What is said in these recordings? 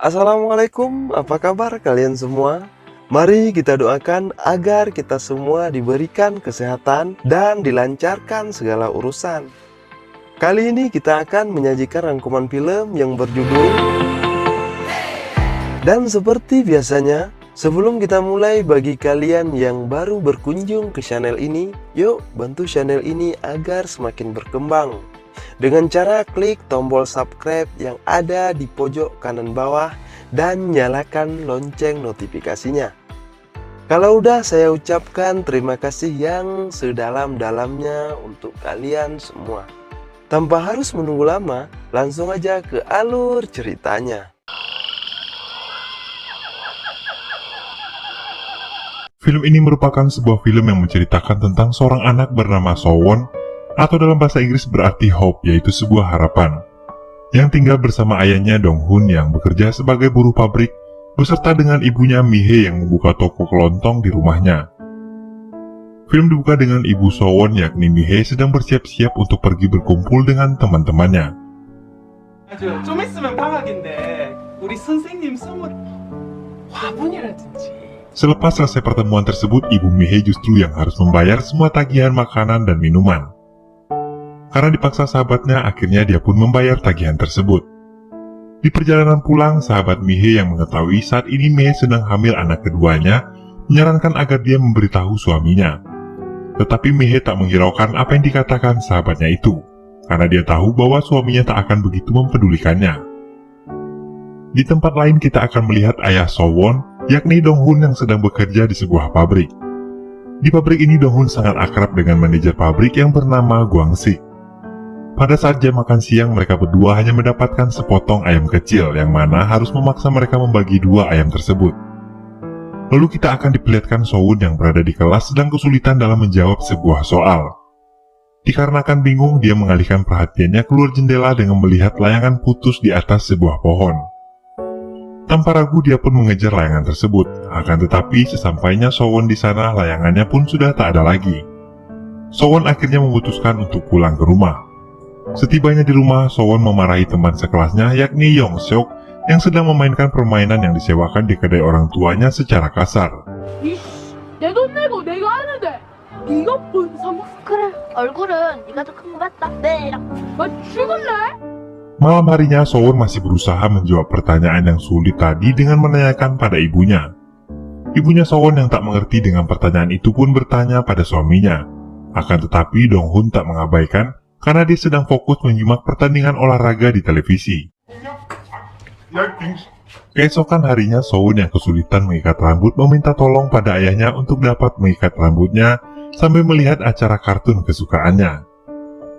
Assalamualaikum, apa kabar kalian semua? Mari kita doakan agar kita semua diberikan kesehatan dan dilancarkan segala urusan. Kali ini kita akan menyajikan rangkuman film yang berjudul. Dan seperti biasanya, sebelum kita mulai, bagi kalian yang baru berkunjung ke channel ini, yuk bantu channel ini agar semakin berkembang dengan cara klik tombol subscribe yang ada di pojok kanan bawah dan nyalakan lonceng notifikasinya. Kalau udah, saya ucapkan terima kasih yang sedalam-dalamnya untuk kalian semua. Tanpa harus menunggu lama, langsung aja ke alur ceritanya. Film ini merupakan sebuah film yang menceritakan tentang seorang anak bernama Sowon, atau dalam bahasa Inggris berarti hope, yaitu sebuah harapan, yang tinggal bersama ayahnya Dong-hun yang bekerja sebagai buruh pabrik, beserta dengan ibunya Mi-hye yang membuka toko kelontong di rumahnya. Film dibuka dengan ibu Sowon yakni Mi-hye sedang bersiap-siap untuk pergi berkumpul dengan teman-temannya. 좀 있으면 방학인데 우리 선생님 선물 화분이라든지. Selepas selesai pertemuan tersebut, ibu Mi-hye justru yang harus membayar semua tagihan makanan dan minuman. Karena dipaksa sahabatnya, akhirnya dia pun membayar tagihan tersebut. Di perjalanan pulang, sahabat Mi-hye yang mengetahui saat ini Mi-hye sedang hamil anak keduanya, menyarankan agar dia memberitahu suaminya. Tetapi Mi-hye tak menghiraukan apa yang dikatakan sahabatnya itu, karena dia tahu bahwa suaminya tak akan begitu mempedulikannya. Di tempat lain kita akan melihat ayah Sowon, yakni Dong-hun yang sedang bekerja di sebuah pabrik. Di pabrik ini Dong-hun sangat akrab dengan manajer pabrik yang bernama Gwang-sik. Pada saat jam makan siang, mereka berdua hanya mendapatkan sepotong ayam kecil yang mana harus memaksa mereka membagi dua ayam tersebut. Lalu kita akan diperlihatkan Sowon yang berada di kelas sedang kesulitan dalam menjawab sebuah soal. Dikarenakan bingung, dia mengalihkan perhatiannya keluar jendela dengan melihat layangan putus di atas sebuah pohon. Tanpa ragu dia pun mengejar layangan tersebut, akan tetapi sesampainya Sowon di sana, layangannya pun sudah tak ada lagi. Sowon akhirnya memutuskan untuk pulang ke rumah. Setibanya di rumah, Sowon memarahi teman sekelasnya yakni Yong-seok yang sedang memainkan permainan yang disewakan di kedai orang tuanya secara kasar. 내 돈 내고 내가 하는데 네가 뭔 상관? 그래, 얼굴은 네가 더 큰 거 맞다. 네. 나 죽을래? Malam harinya, Sowon masih berusaha menjawab pertanyaan yang sulit tadi dengan menanyakan pada ibunya. Ibunya Sowon yang tak mengerti dengan pertanyaan itu pun bertanya pada suaminya. Akan tetapi Dong-hun tak mengabaikan karena dia sedang fokus menyimak pertandingan olahraga di televisi. Keesokan harinya, Sowon yang kesulitan mengikat rambut meminta tolong pada ayahnya untuk dapat mengikat rambutnya sambil melihat acara kartun kesukaannya.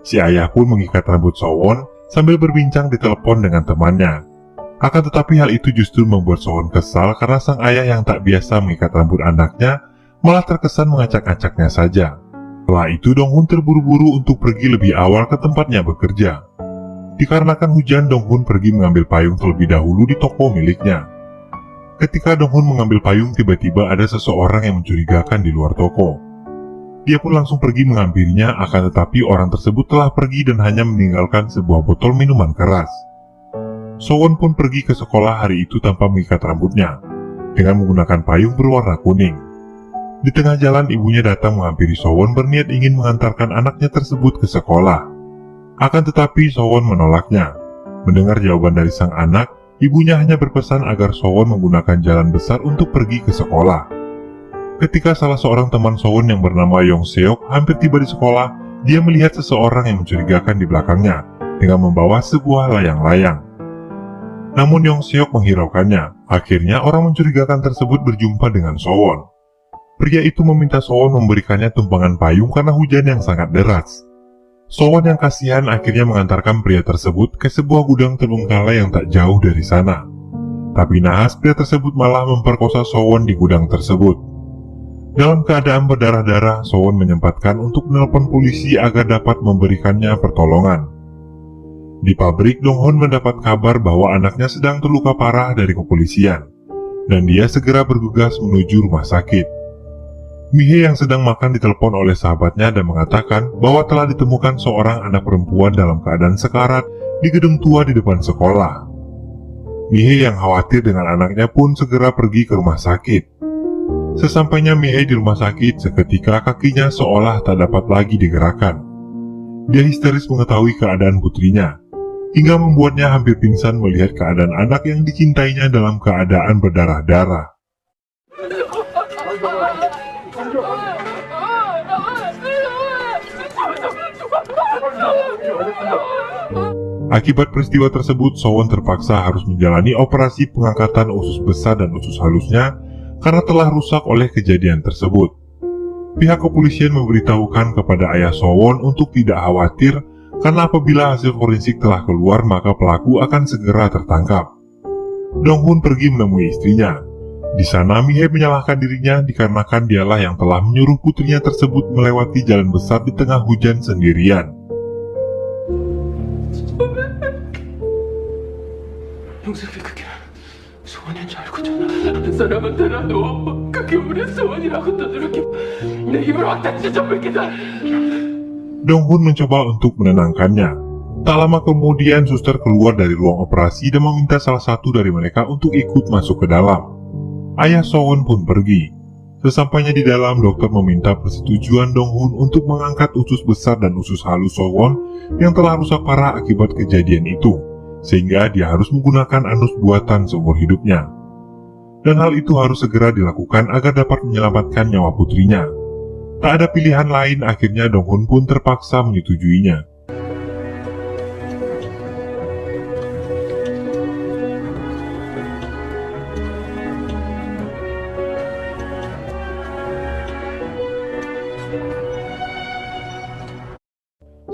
Si ayah pun mengikat rambut Sowon sambil berbincang di telepon dengan temannya. Akan tetapi hal itu justru membuat Sowon kesal karena sang ayah yang tak biasa mengikat rambut anaknya malah terkesan mengacak-acaknya saja. Setelah itu Dong-hun terburu-buru untuk pergi lebih awal ke tempatnya bekerja. Dikarenakan hujan, Dong-hun pergi mengambil payung terlebih dahulu di toko miliknya. Ketika Dong-hun mengambil payung, tiba-tiba ada seseorang yang mencurigakan di luar toko. Dia pun langsung pergi mengambilnya, akan tetapi orang tersebut telah pergi dan hanya meninggalkan sebuah botol minuman keras. Sowon pun pergi ke sekolah hari itu tanpa mengikat rambutnya, dengan menggunakan payung berwarna kuning. Di tengah jalan, ibunya datang menghampiri Sowon berniat ingin mengantarkan anaknya tersebut ke sekolah. Akan tetapi Sowon menolaknya. Mendengar jawaban dari sang anak, ibunya hanya berpesan agar Sowon menggunakan jalan besar untuk pergi ke sekolah. Ketika salah seorang teman Sowon yang bernama Yong-seok hampir tiba di sekolah, dia melihat seseorang yang mencurigakan di belakangnya dengan membawa sebuah layang-layang. Namun Yong-seok menghiraukannya. Akhirnya orang mencurigakan tersebut berjumpa dengan Sowon. Pria itu meminta Sowon memberikannya tumpangan payung karena hujan yang sangat deras. Sowon yang kasihan akhirnya mengantarkan pria tersebut ke sebuah gudang terbengkalai yang tak jauh dari sana. Tapi naas, pria tersebut malah memperkosa Sowon di gudang tersebut. Dalam keadaan berdarah-darah, Sowon menyempatkan untuk menelpon polisi agar dapat memberikannya pertolongan. Di pabrik, Dong-hun mendapat kabar bahwa anaknya sedang terluka parah dari kepolisian, dan dia segera bergegas menuju rumah sakit. Mi-hye yang sedang makan ditelepon oleh sahabatnya dan mengatakan bahwa telah ditemukan seorang anak perempuan dalam keadaan sekarat di gedung tua di depan sekolah. Mihei yang khawatir dengan anaknya pun segera pergi ke rumah sakit. Sesampainya Mihei di rumah sakit, seketika kakinya seolah tak dapat lagi digerakkan. Dia histeris mengetahui keadaan putrinya, hingga membuatnya hampir pingsan melihat keadaan anak yang dicintainya dalam keadaan berdarah-darah. Akibat peristiwa tersebut, Sowon terpaksa harus menjalani operasi pengangkatan usus besar dan usus halusnya karena telah rusak oleh kejadian tersebut. Pihak kepolisian memberitahukan kepada ayah Sowon untuk tidak khawatir karena apabila hasil forensik telah keluar maka pelaku akan segera tertangkap. Dong-hun pergi menemui istrinya. Di sana Mihei menyalahkan dirinya dikarenakan dialah yang telah menyuruh putrinya tersebut melewati jalan besar di tengah hujan sendirian. 형수님이 그게 소원인 줄 알고잖아. 사람한테라도 그게 우리 소원이라고 떠들었기 내 입을 확 찢어 뺏기다. Dong-hun mencoba untuk menenangkannya. Tak lama kemudian suster keluar dari ruang operasi dan meminta salah satu dari mereka untuk ikut masuk ke dalam. Ayah Sowon pun pergi. Sesampainya di dalam, dokter meminta persetujuan Dong-hun untuk mengangkat usus besar dan usus halus Sowon yang telah rusak parah akibat kejadian itu, sehingga dia harus menggunakan anus buatan seumur hidupnya. Dan hal itu harus segera dilakukan agar dapat menyelamatkan nyawa putrinya. Tak ada pilihan lain, akhirnya Dong-hun pun terpaksa menyetujuinya.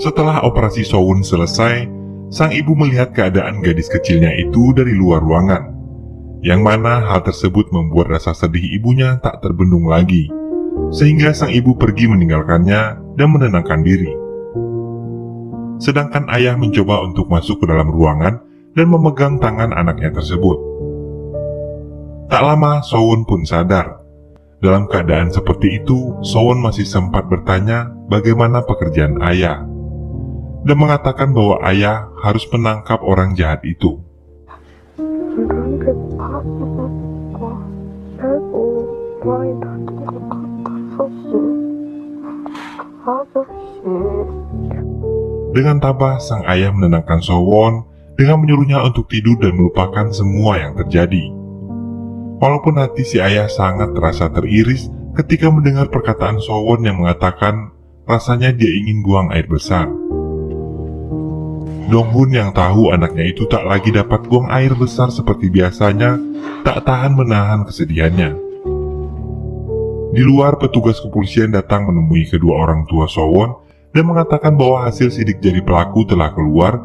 Setelah operasi Sowon selesai, sang ibu melihat keadaan gadis kecilnya itu dari luar ruangan, yang mana hal tersebut membuat rasa sedih ibunya tak terbendung lagi, sehingga sang ibu pergi meninggalkannya dan menenangkan diri. Sedangkan ayah mencoba untuk masuk ke dalam ruangan dan memegang tangan anaknya tersebut. Tak lama, Sowon pun sadar. Dalam keadaan seperti itu, Sowon masih sempat bertanya bagaimana pekerjaan ayah, dan mengatakan bahwa ayah harus menangkap orang jahat itu. 이런 게 바보가 살고 많이 다닌 것 같았었어. 아저씨. Dengan tabah, sang ayah menenangkan Sowon dengan menyuruhnya untuk tidur dan melupakan semua yang terjadi. Walaupun hati si ayah sangat terasa teriris ketika mendengar perkataan Sowon yang mengatakan rasanya dia ingin buang air besar. Dong-hun yang tahu anaknya itu tak lagi dapat buang air besar seperti biasanya, tak tahan menahan kesedihannya. Di luar, petugas kepolisian datang menemui kedua orang tua Sowon dan mengatakan bahwa hasil sidik jari pelaku telah keluar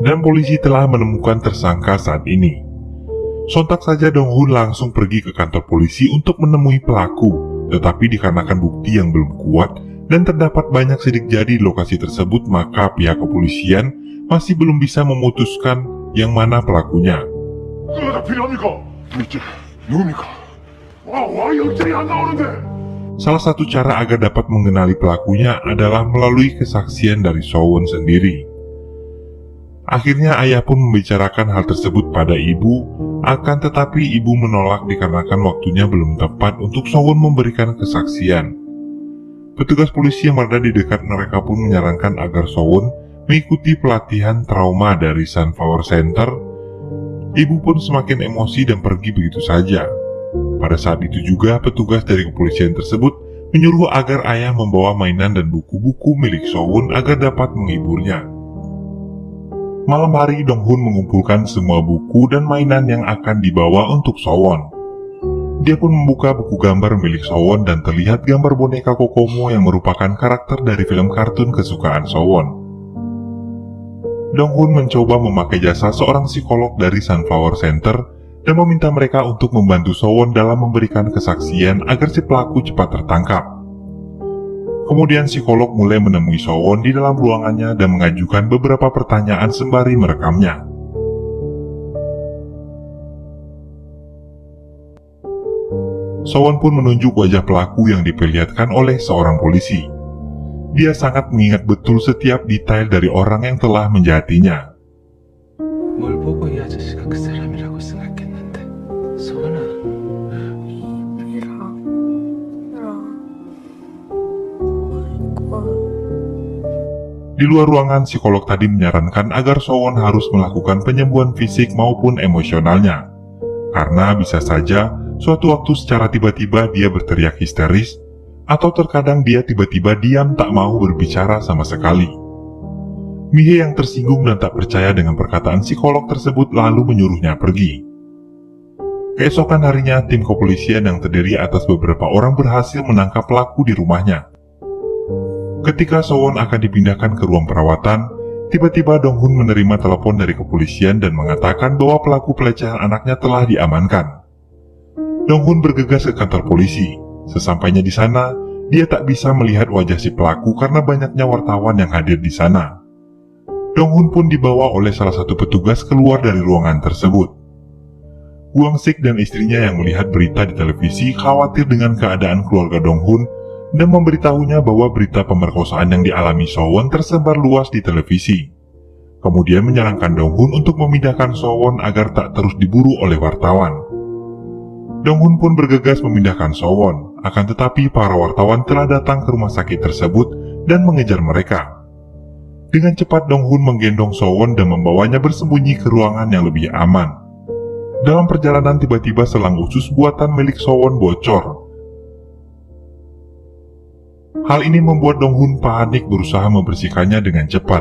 dan polisi telah menemukan tersangka saat ini. Sontak saja Dong-hun langsung pergi ke kantor polisi untuk menemui pelaku, tetapi dikarenakan bukti yang belum kuat dan terdapat banyak sidik jari di lokasi tersebut, maka pihak kepolisian masih belum bisa memutuskan yang mana pelakunya. Salah satu cara agar dapat mengenali pelakunya adalah melalui kesaksian dari Sowon sendiri. Akhirnya ayah pun membicarakan hal tersebut pada ibu, akan tetapi ibu menolak dikarenakan waktunya belum tepat untuk Sowon memberikan kesaksian. Petugas polisi yang berada di dekat mereka pun menyarankan agar Sowon mengikuti pelatihan trauma dari Sunflower Center. Ibu pun semakin emosi dan pergi begitu saja. Pada saat itu juga petugas dari kepolisian tersebut menyuruh agar ayah membawa mainan dan buku-buku milik Sowon agar dapat menghiburnya. Malam hari, Dong-hun mengumpulkan semua buku dan mainan yang akan dibawa untuk Sowon. Dia pun membuka buku gambar milik Sowon dan terlihat gambar boneka Kokomo yang merupakan karakter dari film kartun kesukaan Sowon. Dong-hun mencoba memakai jasa seorang psikolog dari Sunflower Center dan meminta mereka untuk membantu Sowon dalam memberikan kesaksian agar si pelaku cepat tertangkap. Kemudian psikolog mulai menemui Sowon di dalam ruangannya dan mengajukan beberapa pertanyaan sembari merekamnya. Sowon pun menunjuk wajah pelaku yang diperlihatkan oleh seorang polisi. Dia sangat mengingat betul setiap detail dari orang yang telah menjahatinya. 뭘 보고 이 아저씨가 그 사람이라고 Di luar ruangan, psikolog tadi menyarankan agar Sowon harus melakukan penyembuhan fisik maupun emosionalnya. Karena bisa saja suatu waktu secara tiba-tiba dia berteriak histeris, atau terkadang dia tiba-tiba diam tak mau berbicara sama sekali. Mihei yang tersinggung dan tak percaya dengan perkataan psikolog tersebut lalu menyuruhnya pergi. Keesokan harinya, tim kepolisian yang terdiri atas beberapa orang berhasil menangkap pelaku di rumahnya. Ketika Sowon akan dipindahkan ke ruang perawatan, tiba-tiba Dong-hun menerima telepon dari kepolisian dan mengatakan bahwa pelaku pelecehan anaknya telah diamankan. Dong-hun bergegas ke kantor polisi. Sesampainya di sana, dia tak bisa melihat wajah si pelaku karena banyaknya wartawan yang hadir di sana. Dong-hun pun dibawa oleh salah satu petugas keluar dari ruangan tersebut. Gwang-sik dan istrinya yang melihat berita di televisi khawatir dengan keadaan keluarga Dong-hun dan memberitahunya bahwa berita pemerkosaan yang dialami Sowon tersebar luas di televisi. Kemudian menyarankan Dong-hun untuk memindahkan Sowon agar tak terus diburu oleh wartawan. Dong-hun pun bergegas memindahkan Sowon, akan tetapi para wartawan telah datang ke rumah sakit tersebut dan mengejar mereka. Dengan cepat Dong-hun menggendong Sowon dan membawanya bersembunyi ke ruangan yang lebih aman. Dalam perjalanan tiba-tiba selang usus buatan milik Sowon bocor. Hal ini membuat Dong-hun panik berusaha membersihkannya dengan cepat.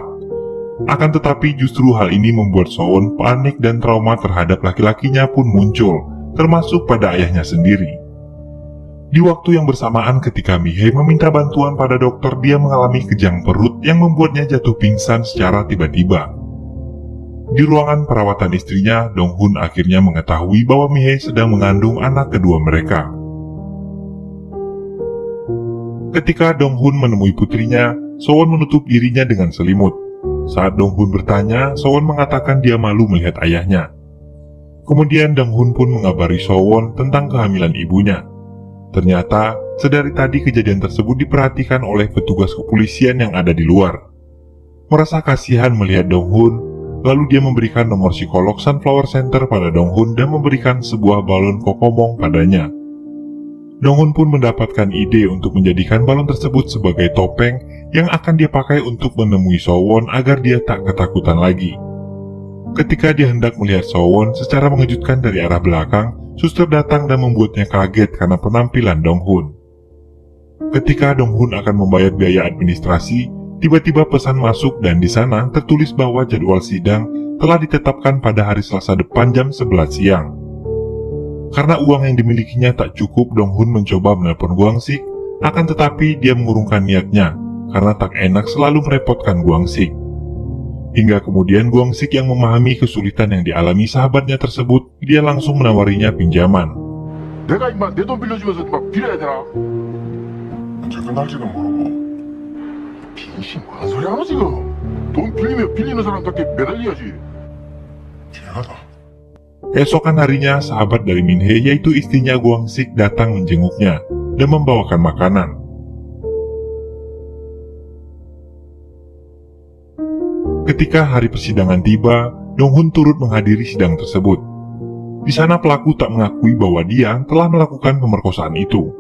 Akan tetapi justru hal ini membuat Sowon panik dan trauma terhadap laki-lakinya pun muncul, termasuk pada ayahnya sendiri. Di waktu yang bersamaan ketika Mihei meminta bantuan pada dokter, dia mengalami kejang perut yang membuatnya jatuh pingsan secara tiba-tiba. Di ruangan perawatan istrinya, Dong-hun akhirnya mengetahui bahwa Mihei sedang mengandung anak kedua mereka. Ketika Dong-hun menemui putrinya, Sowon menutup dirinya dengan selimut. Saat Dong-hun bertanya, Sowon mengatakan dia malu melihat ayahnya. Kemudian Dong-hun pun mengabari Sowon tentang kehamilan ibunya. Ternyata, sedari tadi kejadian tersebut diperhatikan oleh petugas kepolisian yang ada di luar. Merasa kasihan melihat Dong-hun, lalu dia memberikan nomor psikolog Sunflower Center pada Dong-hun dan memberikan sebuah balon kokomong padanya. Dong-hun pun mendapatkan ide untuk menjadikan balon tersebut sebagai topeng yang akan dia pakai untuk menemui Sowon agar dia tak ketakutan lagi. Ketika dia hendak melihat Sowon, secara mengejutkan dari arah belakang, suster datang dan membuatnya kaget karena penampilan Dong-hun. Ketika Dong-hun akan membayar biaya administrasi, tiba-tiba pesan masuk dan di sana tertulis bahwa jadwal sidang telah ditetapkan pada hari Selasa depan jam 11 siang. Karena uang yang dimilikinya tak cukup, Dong-hun mencoba menelpon Gwang-sik, akan tetapi dia mengurungkan niatnya, karena tak enak selalu merepotkan Gwang-sik. Hingga kemudian Gwang-sik yang memahami kesulitan yang dialami sahabatnya tersebut, dia langsung menawarinya pinjaman. 내가 임마 내 돈 빌려주면서 막 빌려야 되나? 언제 끝날지도 모르고 빙신 뭔 소리 하노 지금? 돈 빌리면 빌리는 사람답게 매달려야지. 미안하다. Keesokan harinya, sahabat dari Min-hee yaitu istrinya Gwang-sik datang menjenguknya dan membawakan makanan. Ketika hari persidangan tiba, Dong-hun turut menghadiri sidang tersebut. Di sana pelaku tak mengakui bahwa dia telah melakukan pemerkosaan itu,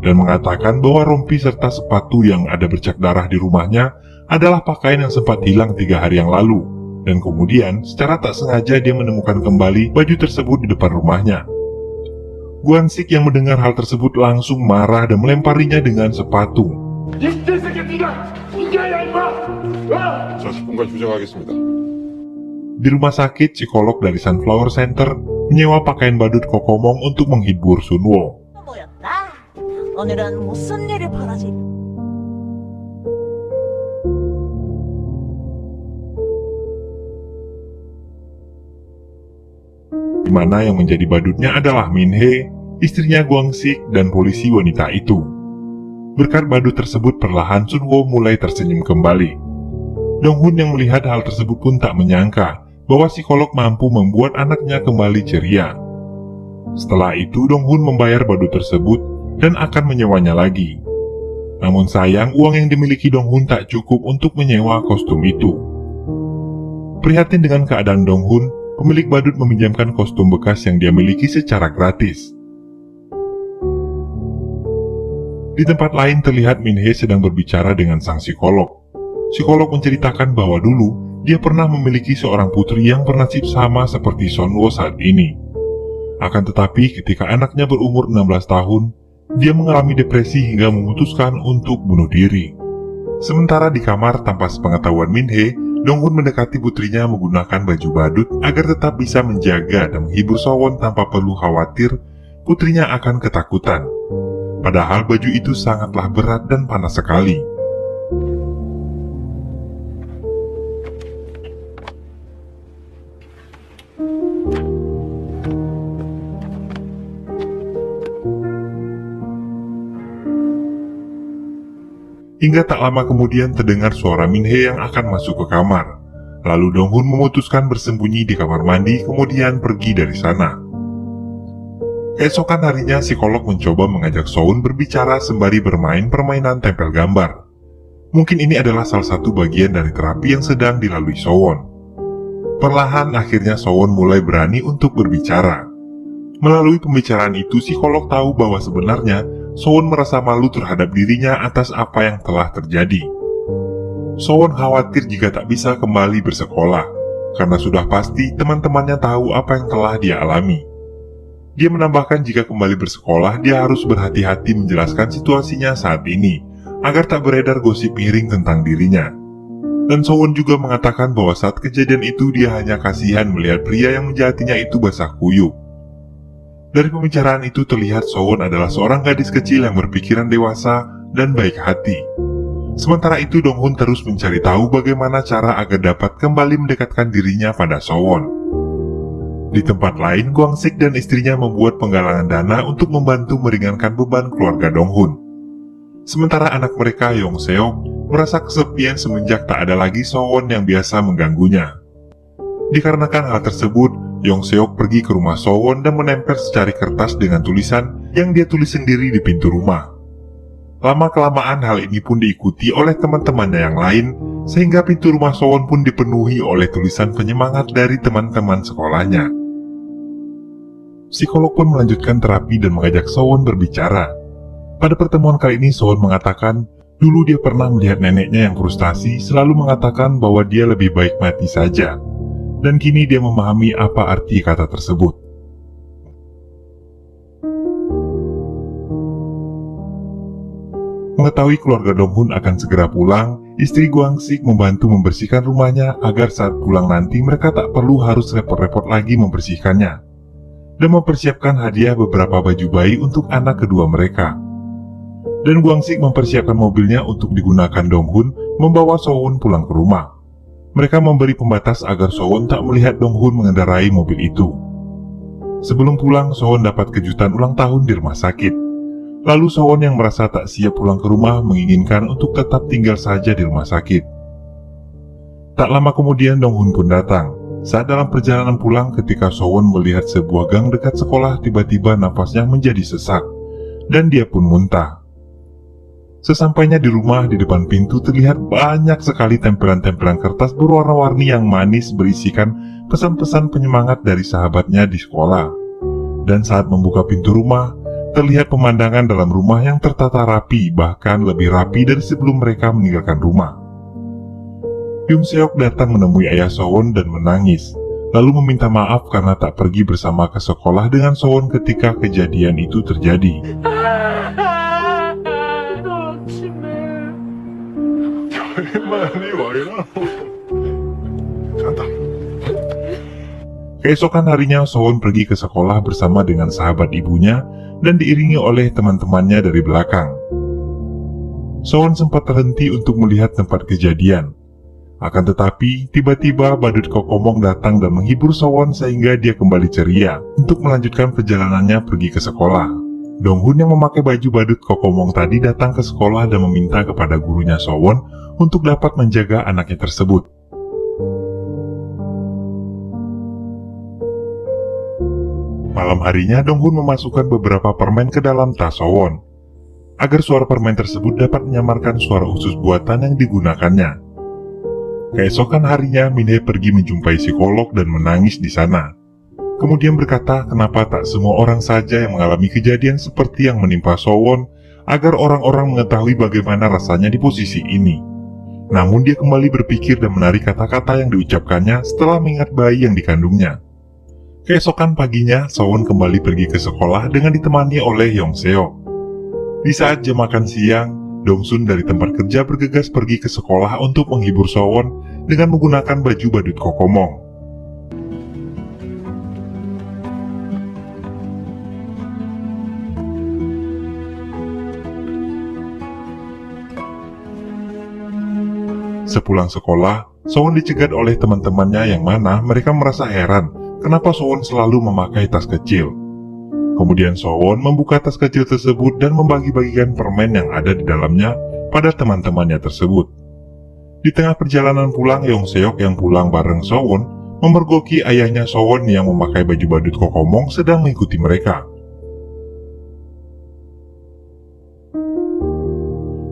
dan mengatakan bahwa rompi serta sepatu yang ada bercak darah di rumahnya adalah pakaian yang sempat hilang 3 hari yang lalu. Dan kemudian, secara tak sengaja dia menemukan kembali baju tersebut di depan rumahnya. Gwang-sik yang mendengar hal tersebut langsung marah dan melemparinya dengan sepatu. 자, 10분간 휴정하겠습니다. Di rumah sakit, psikolog dari Sunflower Center menyewa pakaian badut kokomong untuk menghibur Sunwo. 뭐였다? 오늘은 무슨 일이 벌어질? Di mana yang menjadi badutnya adalah Min-hee, istrinya Gwang-sik, dan polisi wanita itu. Berkat badut tersebut perlahan Sunwo mulai tersenyum kembali. Dong-hun yang melihat hal tersebut pun tak menyangka bahwa psikolog mampu membuat anaknya kembali ceria. Setelah itu Dong-hun membayar badut tersebut dan akan menyewanya lagi. Namun sayang, uang yang dimiliki Dong-hun tak cukup untuk menyewa kostum itu. Prihatin dengan keadaan Dong-hun, pemilik badut meminjamkan kostum bekas yang dia miliki secara gratis. Di tempat lain terlihat Min-hee sedang berbicara dengan sang psikolog. Psikolog menceritakan bahwa dulu dia pernah memiliki seorang putri yang bernasib sama seperti Sonwo saat ini. Akan tetapi ketika anaknya berumur 16 tahun, dia mengalami depresi hingga memutuskan untuk bunuh diri. Sementara di kamar tanpa sepengetahuan Min-hee, Dong-hun mendekati putrinya menggunakan baju badut agar tetap bisa menjaga dan menghibur Sowon tanpa perlu khawatir putrinya akan ketakutan. Padahal baju itu sangatlah berat dan panas sekali. Hingga tak lama kemudian terdengar suara Min-hee yang akan masuk ke kamar. Lalu Dong-hun memutuskan bersembunyi di kamar mandi kemudian pergi dari sana. Keesokan harinya psikolog mencoba mengajak Sowon berbicara sembari bermain permainan tempel gambar. Mungkin ini adalah salah satu bagian dari terapi yang sedang dilalui Sowon. Perlahan akhirnya Sowon mulai berani untuk berbicara. Melalui pembicaraan itu psikolog tahu bahwa sebenarnya Sowon merasa malu terhadap dirinya atas apa yang telah terjadi. Sowon khawatir jika tak bisa kembali bersekolah, karena sudah pasti teman-temannya tahu apa yang telah dia alami. Dia menambahkan jika kembali bersekolah, dia harus berhati-hati menjelaskan situasinya saat ini, agar tak beredar gosip miring tentang dirinya. Dan Sowon juga mengatakan bahwa saat kejadian itu dia hanya kasihan melihat pria yang menjahatinya itu basah kuyup. Dari pembicaraan itu terlihat Sowon adalah seorang gadis kecil yang berpikiran dewasa dan baik hati. Sementara itu Dong-hun terus mencari tahu bagaimana cara agar dapat kembali mendekatkan dirinya pada Sowon. Di tempat lain, Gwang-sik dan istrinya membuat penggalangan dana untuk membantu meringankan beban keluarga Dong-hun. Sementara anak mereka Yong-seok merasa kesepian semenjak tak ada lagi Sowon yang biasa mengganggunya. Dikarenakan hal tersebut, Yong-seok pergi ke rumah Sowon dan menempel secari kertas dengan tulisan yang dia tulis sendiri di pintu rumah. Lama-kelamaan hal ini pun diikuti oleh teman-temannya yang lain, sehingga pintu rumah Sowon pun dipenuhi oleh tulisan penyemangat dari teman-teman sekolahnya. Psikolog pun melanjutkan terapi dan mengajak Sowon berbicara. Pada pertemuan kali ini Sowon mengatakan, dulu dia pernah melihat neneknya yang frustasi selalu mengatakan bahwa dia lebih baik mati saja. Dan kini dia memahami apa arti kata tersebut. Mengetahui keluarga Dong-hun akan segera pulang, istri Gwang-sik membantu membersihkan rumahnya agar saat pulang nanti mereka tak perlu harus repot-repot lagi membersihkannya. Dan mempersiapkan hadiah beberapa baju bayi untuk anak kedua mereka. Dan Gwang-sik mempersiapkan mobilnya untuk digunakan Dong-hun membawa Sowon pulang ke rumah. Mereka memberi pembatas agar Sowon tak melihat Dong-hun mengendarai mobil itu. Sebelum pulang, Sowon dapat kejutan ulang tahun di rumah sakit. Lalu Sowon yang merasa tak siap pulang ke rumah menginginkan untuk tetap tinggal saja di rumah sakit. Tak lama kemudian Dong-hun pun datang. Saat dalam perjalanan pulang ketika Sowon melihat sebuah gang dekat sekolah, tiba-tiba nafasnya menjadi sesak. Dan dia pun muntah. Sesampainya di rumah, di depan pintu terlihat banyak sekali tempelan-tempelan kertas berwarna-warni yang manis berisikan pesan-pesan penyemangat dari sahabatnya di sekolah. Dan saat membuka pintu rumah, terlihat pemandangan dalam rumah yang tertata rapi, bahkan lebih rapi dari sebelum mereka meninggalkan rumah. Yong-seok datang menemui ayah Sowon dan menangis, lalu meminta maaf karena tak pergi bersama ke sekolah dengan Sowon ketika kejadian itu terjadi. Keesokan harinya Sowon pergi ke sekolah bersama dengan sahabat ibunya dan diiringi oleh teman-temannya dari belakang. Sowon sempat terhenti untuk melihat tempat kejadian. Akan tetapi, tiba-tiba badut Kokomong datang dan menghibur Sowon sehingga dia kembali ceria untuk melanjutkan perjalanannya pergi ke sekolah. Dong-hun yang memakai baju badut Kokomong tadi datang ke sekolah dan meminta kepada gurunya Sowon untuk dapat menjaga anaknya tersebut. Malam harinya Dong-hun memasukkan beberapa permen ke dalam tas Sowon, agar suara permen tersebut dapat menyamarkan suara usus buatan yang digunakannya. Keesokan harinya Min-hee pergi menjumpai psikolog dan menangis di sana. Kemudian berkata kenapa tak semua orang saja yang mengalami kejadian seperti yang menimpa Sowon, agar orang-orang mengetahui bagaimana rasanya di posisi ini. Namun dia kembali berpikir dan menarik kata-kata yang diucapkannya setelah mengingat bayi yang dikandungnya. Keesokan paginya, Sowon kembali pergi ke sekolah dengan ditemani oleh Yong Seok. Di saat jam makan siang, Dongsun dari tempat kerja bergegas pergi ke sekolah untuk menghibur Sowon dengan menggunakan baju badut kokomong. Sepulang sekolah, Sowon dicegat oleh teman-temannya yang mana mereka merasa heran kenapa Sowon selalu memakai tas kecil. Kemudian Sowon membuka tas kecil tersebut dan membagi-bagikan permen yang ada di dalamnya pada teman-temannya tersebut. Di tengah perjalanan pulang, Yong Seok yang pulang bareng Sowon memergoki ayahnya Sowon yang memakai baju badut kokomong sedang mengikuti mereka.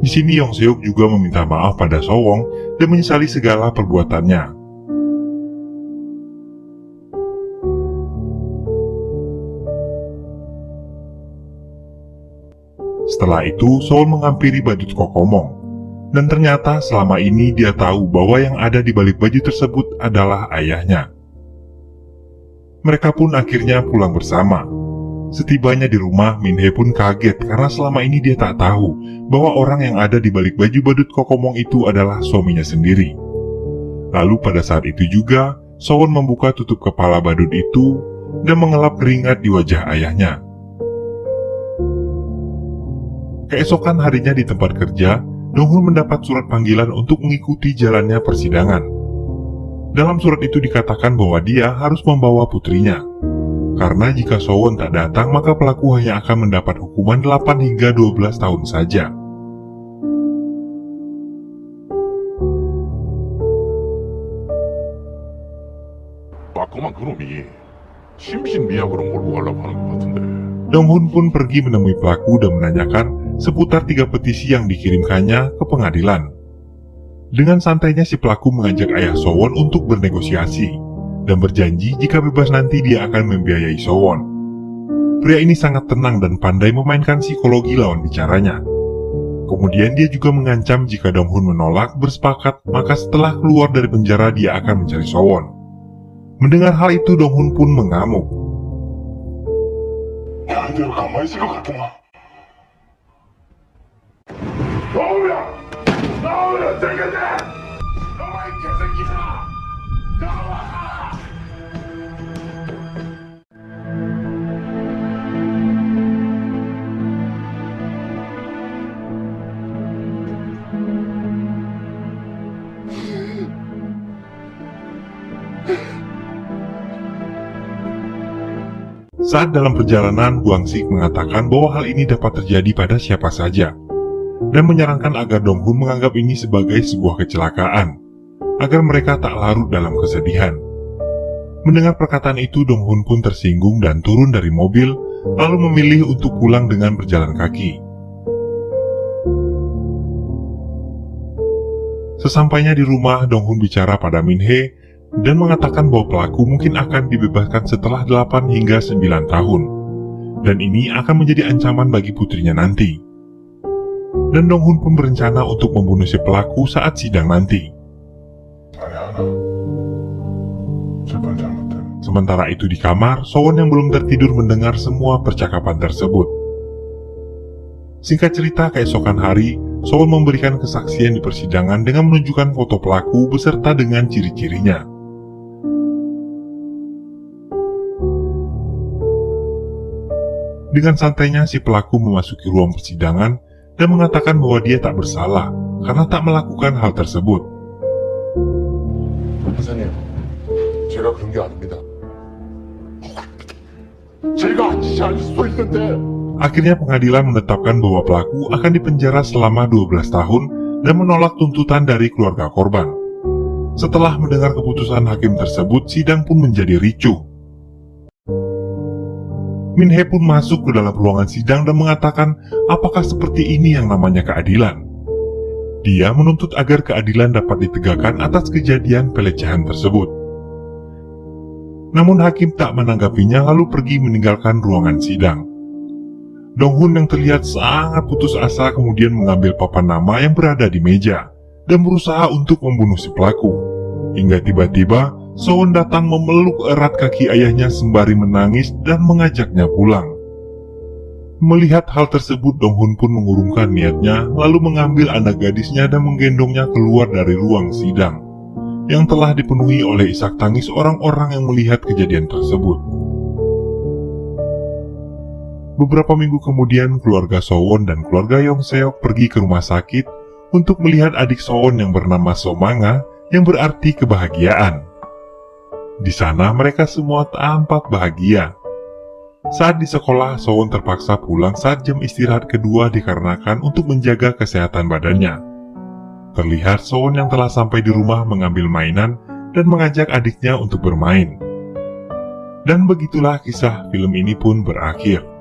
Di sini Yong Seok juga meminta maaf pada Sowon dan menyesali segala perbuatannya. Setelah itu, Sowon menghampiri badut kokomong. Dan ternyata selama ini dia tahu bahwa yang ada di balik baju tersebut adalah ayahnya. Mereka pun akhirnya pulang bersama. Setibanya di rumah, Min Hye pun kaget karena selama ini dia tak tahu bahwa orang yang ada di balik baju badut kokomong itu adalah suaminya sendiri. Lalu pada saat itu juga, Sowon membuka tutup kepala badut itu dan mengelap keringat di wajah ayahnya. Keesokan harinya di tempat kerja, Dong-hun mendapat surat panggilan untuk mengikuti jalannya persidangan. Dalam surat itu dikatakan bahwa dia harus membawa putrinya. Karena jika Sowon tak datang, maka pelaku hanya akan mendapat hukuman 8 hingga 12 tahun saja. 빠끔한 그놈이 심신미약으로 몰고 가려고 하는 것 같은데. Dong-hun pun pergi menemui pelaku dan menanyakan seputar 3 petisi yang dikirimkannya ke pengadilan. Dengan santainya si pelaku mengajak ayah Sowon untuk bernegosiasi dan berjanji jika bebas nanti dia akan membiayai Sowon. Pria ini sangat tenang dan pandai memainkan psikologi lawan bicaranya. Kemudian dia juga mengancam jika Dong-hun menolak bersepakat, maka setelah keluar dari penjara dia akan mencari Sowon. Mendengar hal itu, Dong-hun pun mengamuk. 야, 내가 가만히 있을 것 같구나. 나오라! 나오라, 새끼들! 나와, 이 개새끼들아! 나와! Saat dalam perjalanan, Guangxi mengatakan bahwa hal ini dapat terjadi pada siapa saja, dan menyarankan agar Dong-hun menganggap ini sebagai sebuah kecelakaan, agar mereka tak larut dalam kesedihan. Mendengar perkataan itu, Dong-hun pun tersinggung dan turun dari mobil, lalu memilih untuk pulang dengan berjalan kaki. Sesampainya di rumah, Dong-hun bicara pada Min Hye dan mengatakan bahwa pelaku mungkin akan dibebaskan setelah 8 hingga 9 tahun, dan ini akan menjadi ancaman bagi putrinya nanti. Dan Dong-hun pun berencana untuk membunuh si pelaku saat sidang nanti. Sementara itu di kamar, Sowon yang belum tertidur mendengar semua percakapan tersebut. Singkat cerita, keesokan hari, Sowon memberikan kesaksian di persidangan dengan menunjukkan foto pelaku beserta dengan ciri-cirinya. Dengan santainya si pelaku memasuki ruang persidangan dan mengatakan bahwa dia tak bersalah karena tak melakukan hal tersebut. 판사님, 제가 그런 게 아닙니다. 제가 한 짓이 아닐 수도 있는데. Akhirnya pengadilan menetapkan bahwa pelaku akan dipenjara selama 12 tahun dan menolak tuntutan dari keluarga korban. Setelah mendengar keputusan hakim tersebut, sidang pun menjadi ricuh. Min Hye pun masuk ke dalam ruangan sidang dan mengatakan apakah seperti ini yang namanya keadilan. Dia menuntut agar keadilan dapat ditegakkan atas kejadian pelecehan tersebut. Namun hakim tak menanggapinya lalu pergi meninggalkan ruangan sidang. Dong-hun yang terlihat sangat putus asa kemudian mengambil papan nama yang berada di meja dan berusaha untuk membunuh si pelaku. Hingga tiba-tiba Sowon datang memeluk erat kaki ayahnya sembari menangis dan mengajaknya pulang. Melihat hal tersebut, Dong-hun pun mengurungkan niatnya, lalu mengambil anak gadisnya dan menggendongnya keluar dari ruang sidang, yang telah dipenuhi oleh isak tangis orang-orang yang melihat kejadian tersebut. Beberapa minggu kemudian, keluarga Sowon dan keluarga Yongseok pergi ke rumah sakit untuk melihat adik Sowon yang bernama Somanga, yang berarti kebahagiaan. Di sana mereka semua tampak bahagia. Saat di sekolah, Sowon terpaksa pulang saat jam istirahat kedua dikarenakan untuk menjaga kesehatan badannya. Terlihat Sowon yang telah sampai di rumah mengambil mainan dan mengajak adiknya untuk bermain. Dan begitulah kisah film ini pun berakhir.